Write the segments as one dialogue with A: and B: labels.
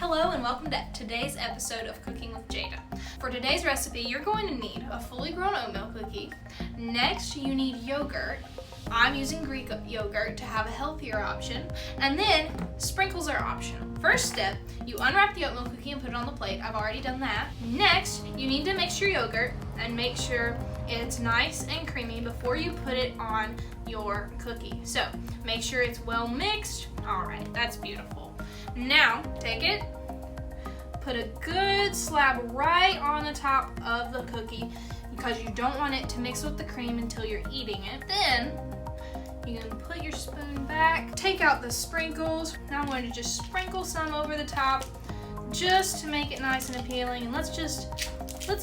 A: Hello and welcome to today's episode of Cooking with Jada. For today's recipe, you're going to need a fully grown oatmeal cookie. Next, you need yogurt. I'm using Greek yogurt to have a healthier option. And then, sprinkles are optional. First step, you unwrap the oatmeal cookie and put it on the plate. I've already done that. Next, you need to mix your yogurt and make sure it's nice and creamy before you put it on your cookie. So, make sure it's well mixed. All right, that's beautiful. Now, take it, put a good slab right on the top of the cookie because you don't want it to mix with the cream until you're eating it. Then, you can put your spoon back, take out the sprinkles. Now I'm going to just sprinkle some over the top just to make it nice and appealing. And let's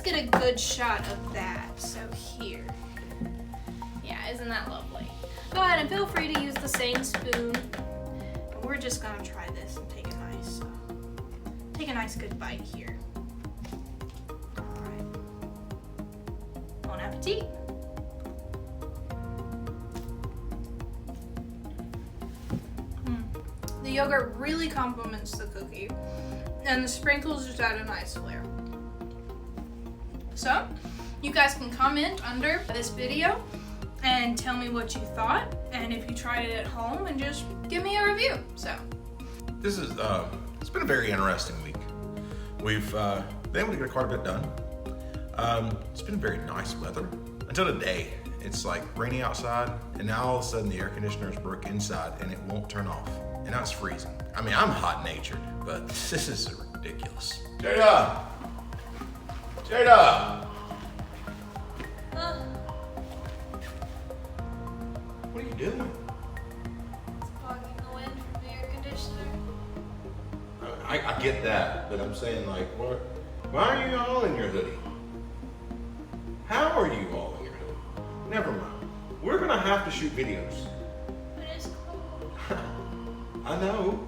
A: get a good shot of that. So here. Yeah, isn't that lovely? Go ahead and feel free to use the same spoon. We're just gonna try this and take a nice good bite here. All right. Bon appetit. The yogurt really complements the cookie, and the sprinkles just add a nice flair. So, you guys can comment under this video and tell me what you thought, and if you tried it at home, and just give me a review. So,
B: this is it's been a very interesting week. We've been able to get quite a bit done. It's been very nice weather until today. It's like rainy outside, and now all of a sudden the air conditioner is broke inside and it won't turn off. And now it's freezing. I mean, I'm hot-natured, but this is ridiculous. Jada! Jada! What are you doing?
A: It's blocking the wind from the air conditioner.
B: I get that, but I'm saying, like, what? Why are you all in your hoodie? How are you all in your hoodie? Never mind. We're gonna have to shoot videos.
A: But it's cold.
B: I know.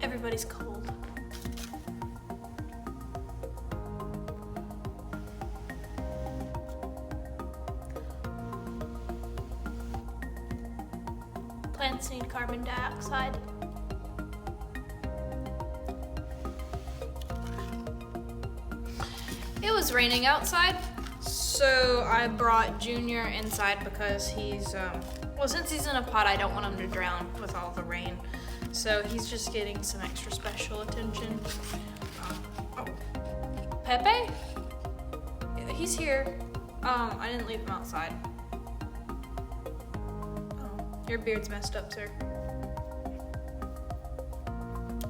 A: Everybody's cold. Plants need carbon dioxide. It was raining outside, so I brought Junior inside because he's, since he's in a pot, I don't want him to drown with all the rain. So he's just getting some extra special attention. Pepe? He's here. I didn't leave him outside. Your beard's messed up, sir.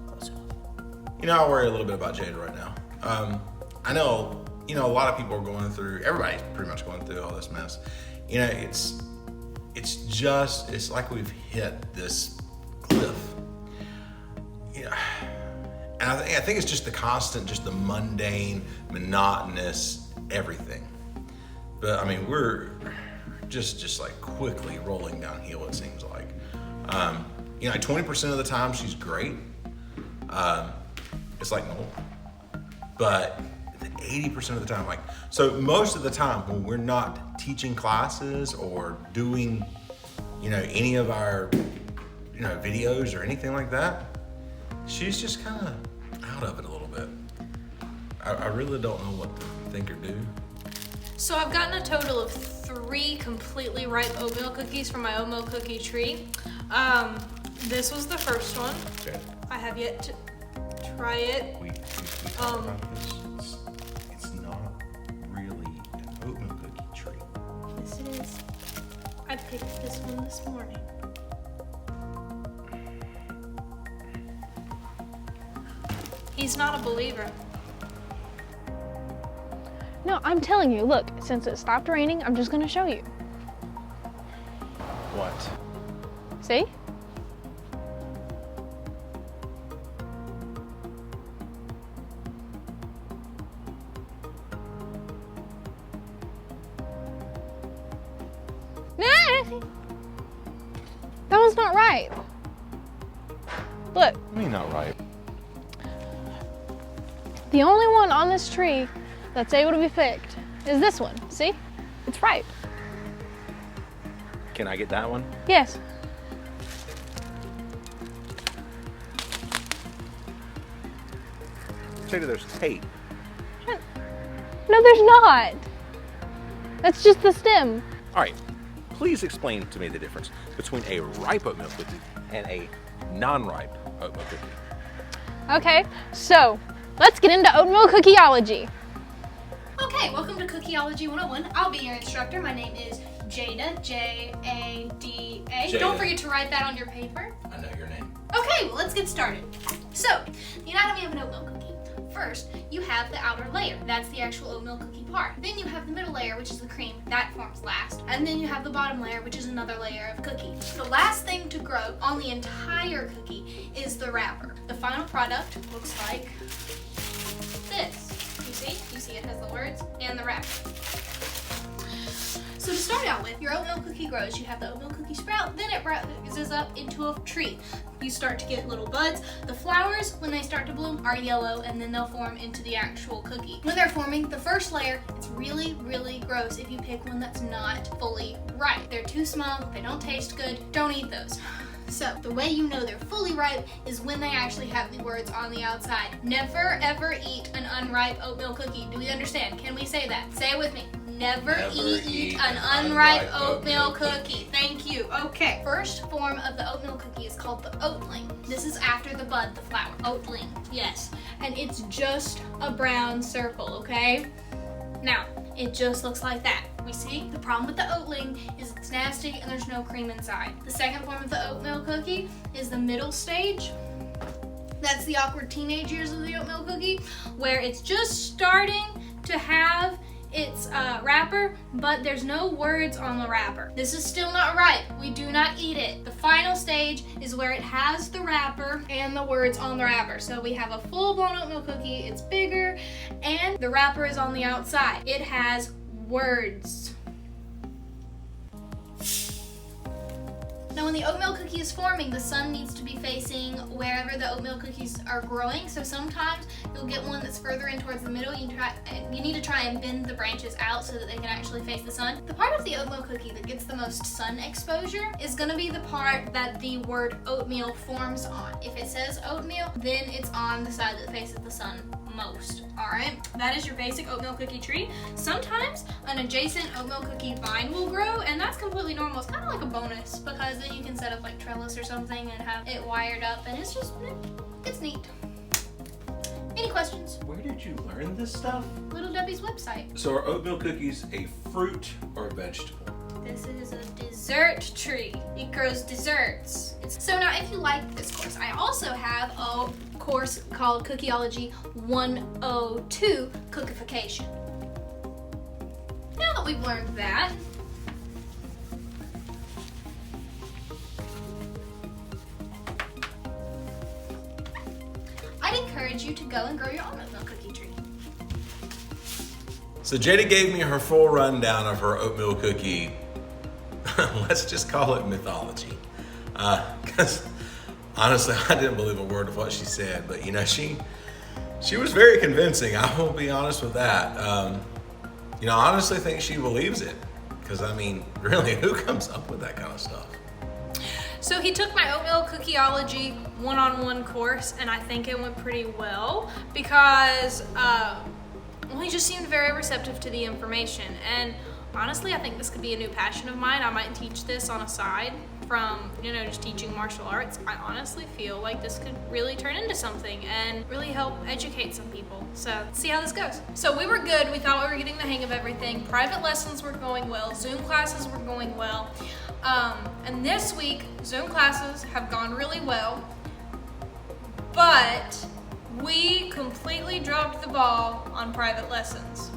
A: Close enough.
B: You know, I worry a little bit about Jada right now. I know, a lot of people are going through, everybody's pretty much going through all this mess. It's like we've hit this cliff. And I think it's just the constant, just the mundane, monotonous everything. But I mean, we're just like quickly rolling downhill, it seems like. 20% of the time she's great. It's like normal. But 80% of the time, so most of the time when we're not teaching classes or doing, any of our, videos or anything like that, she's just kind of out of it a little bit. I really don't know what to think or do.
A: So I've gotten a total of 3 completely ripe oatmeal cookies from my oatmeal cookie tree. This was the first one.
B: Okay.
A: I have yet to try it.
B: We talked about this. It's not really an oatmeal cookie tree.
A: Yes, it is. I picked this one this morning. He's not a believer.
C: No, I'm telling you, look, since it stopped raining, I'm just gonna show you.
B: What?
C: See? That one's not right. Look.
B: I mean, not right.
C: The only one on this tree that's able to be picked is this one. See? It's ripe.
D: Can I get that one?
C: Yes.
D: Jada, there's tape.
C: No, there's not. That's just the stem.
D: All right, please explain to me the difference between a ripe oatmeal cookie and a non-ripe oatmeal cookie.
C: Okay, so let's get into oatmeal cookieology.
A: Okay, welcome to Cookieology 101. I'll be your instructor. My name is Jada, Jada.
B: Jada.
A: Don't forget to write that on your paper.
B: I know your name.
A: Okay, well, let's get started. So, the anatomy of an oatmeal cookie. First, you have the outer layer. That's the actual oatmeal cookie part. Then you have the middle layer, which is the cream. That forms last. And then you have the bottom layer, which is another layer of cookie. The last thing to grow on the entire cookie is the wrapper. The final product looks like this. You see it has the words and the wrapper. So to start out with, your oatmeal cookie grows. You have the oatmeal cookie sprout, then it rises up into a tree. You start to get little buds. The flowers, when they start to bloom, are yellow, and then they'll form into the actual cookie. When they're forming, the first layer, it's really, really gross if you pick one that's not fully ripe. They're too small, they don't taste good, don't eat those. So the way you know they're fully ripe is when they actually have the words on the outside. Never ever eat an unripe oatmeal cookie. Do we understand? Can we say that? Say it with me. Never eat an unripe oatmeal cookie. Thank you. Okay. First form of the oatmeal cookie is called the oatling. This is after the bud, the flower. Oatling. Yes. And it's just a brown circle, okay? Now, it just looks like that. We see the problem with the oatling is it's nasty and there's no cream inside. The second form of the oatmeal cookie is the middle stage. That's the awkward teenage years of the oatmeal cookie, where it's just starting to have its wrapper, but there's no words on the wrapper. This is still not ripe. We do not eat it. The final stage is where it has the wrapper and the words on the wrapper. So we have a full-blown oatmeal cookie. It's bigger, and the wrapper is on the outside. It has words. Now when the oatmeal cookie is forming, the sun needs to be facing wherever the oatmeal cookies are growing. So sometimes you'll get one that's further in towards the middle. You need to try and bend the branches out so that they can actually face the sun. The part of the oatmeal cookie that gets the most sun exposure is going to be the part that the word oatmeal forms on. If it says oatmeal, then it's on the side that faces the sun most. Alright, that is your basic oatmeal cookie tree. Sometimes an adjacent oatmeal cookie vine will grow, and that's completely normal. It's kind of like a bonus because then you can set up like trellis or something and have it wired up, and it's just, it's neat. Any questions?
D: Where did you learn this stuff?
A: Little Debbie's website.
D: So are oatmeal cookies a fruit or a vegetable?
A: This is a dessert tree. It grows desserts. So now if you like this course, I also have a course called Cookieology 102, Cookification. Now that we've learned that, I'd encourage you to go and grow your own oatmeal cookie tree.
B: So Jada gave me her full rundown of her oatmeal cookie. Let's just call it mythology. Because honestly, I didn't believe a word of what she said, but you know, she was very convincing. I will be honest with that. You know, I honestly think she believes it. Because I mean, really, who comes up with that kind of stuff?
A: So he took my oatmeal cookieology one-on-one course, and I think it went pretty well because, well, he just seemed very receptive to the information. And honestly, I think this could be a new passion of mine. I might teach this on a side from, you know, just teaching martial arts. I honestly feel like this could really turn into something and really help educate some people. So let's see how this goes. So we were good. We thought we were getting the hang of everything. Private lessons were going well. Zoom classes were going well. And this week, Zoom classes have gone really well, but we completely dropped the ball on private lessons.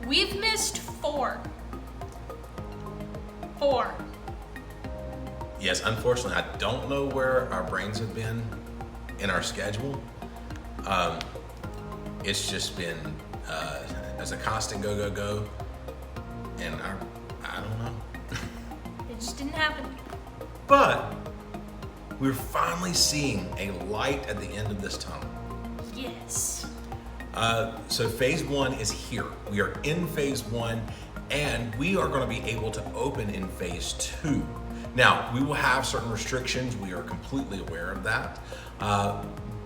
A: We've missed 4.
B: Yes, unfortunately, I don't know where our brains have been in our schedule. It's just been as a constant go, and I don't know.
A: It just didn't happen.
B: But we're finally seeing a light at the end of this tunnel.
A: Yes.
B: So phase 1 is here. We are in phase 1, and we are going to be able to open in phase 2. Now, we will have certain restrictions. We are completely aware of that.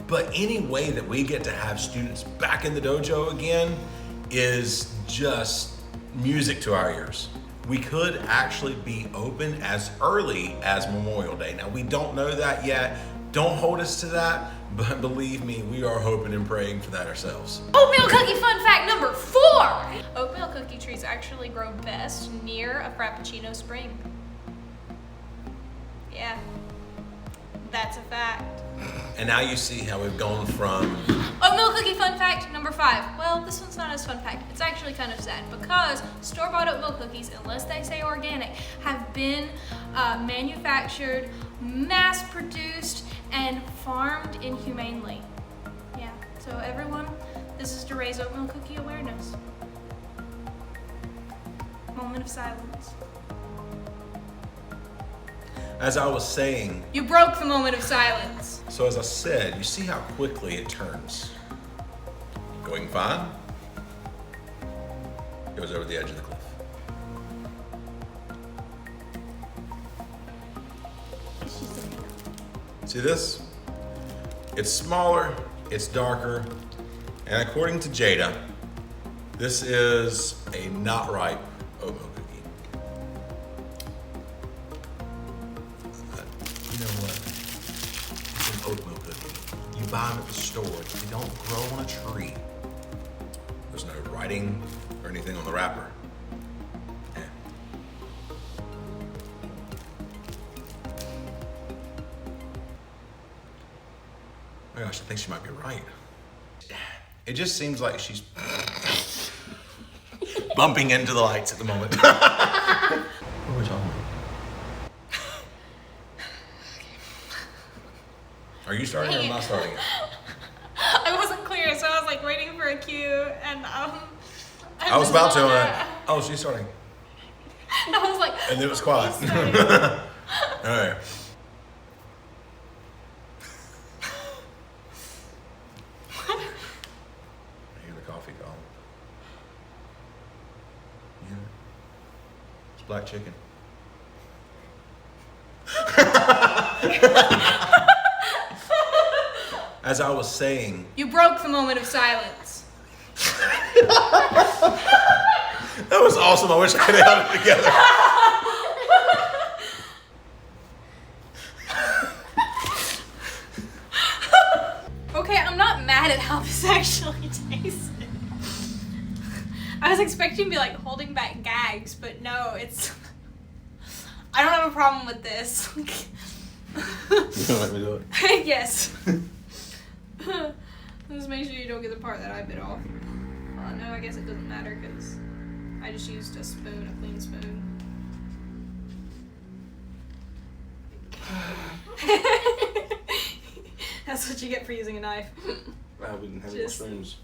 B: But any way that we get to have students back in the dojo again is just music to our ears. We could actually be open as early as Memorial Day. Now, we don't know that yet. Don't hold us to that, but believe me, we are hoping and praying for that ourselves.
A: Oatmeal cookie fun fact number 4. Oatmeal cookie trees actually grow best near a Frappuccino spring. Yeah, that's a fact.
B: And now you see how we've gone from...
A: Oatmeal cookie fun fact number 5. Well, this one's not as fun fact. It's actually kind of sad because store-bought oatmeal cookies, unless they say organic, have been manufactured, mass-produced, and farmed inhumanely. Yeah, so everyone, this is to raise oatmeal cookie awareness. Moment of silence.
B: As I was saying...
A: You broke the moment of silence.
B: So as I said, you see how quickly it turns. Going fine. Goes over the edge of the cliff. See this? It's smaller, it's darker, and according to Jada, this is a not ripe oatmeal cookie. You know what? It's an oatmeal cookie. You buy them at the store. They don't grow on a tree. There's no writing or anything on the wrapper. Yeah. Oh my gosh, I think she might be right. It just seems like she's bumping into the lights at the moment. What are we talking about? Are you starting or am I starting it?
A: I wasn't clear, so I was like waiting for a cue, and
B: I was about to. Oh, she's starting.
A: I was like,
B: And then it was quiet.
A: He's starting.
B: All right. I hear the coffee call. Yeah. It's black chicken. As I was saying,
A: You broke the moment of silence.
B: that was awesome. I wish I could have held it together.
A: Okay, I'm not mad at how this actually tasted. I was expecting to be like holding back gags, but no, it's... I don't have a problem with this.
B: You don't let me do it?
A: Yes. Just make sure you don't get the part that I bit off. No, I guess it doesn't matter because I just used a spoon, a clean spoon. That's what you get for using a knife.
B: Wow, we didn't have any more spoons.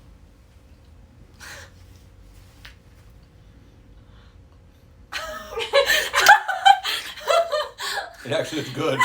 B: It actually is good.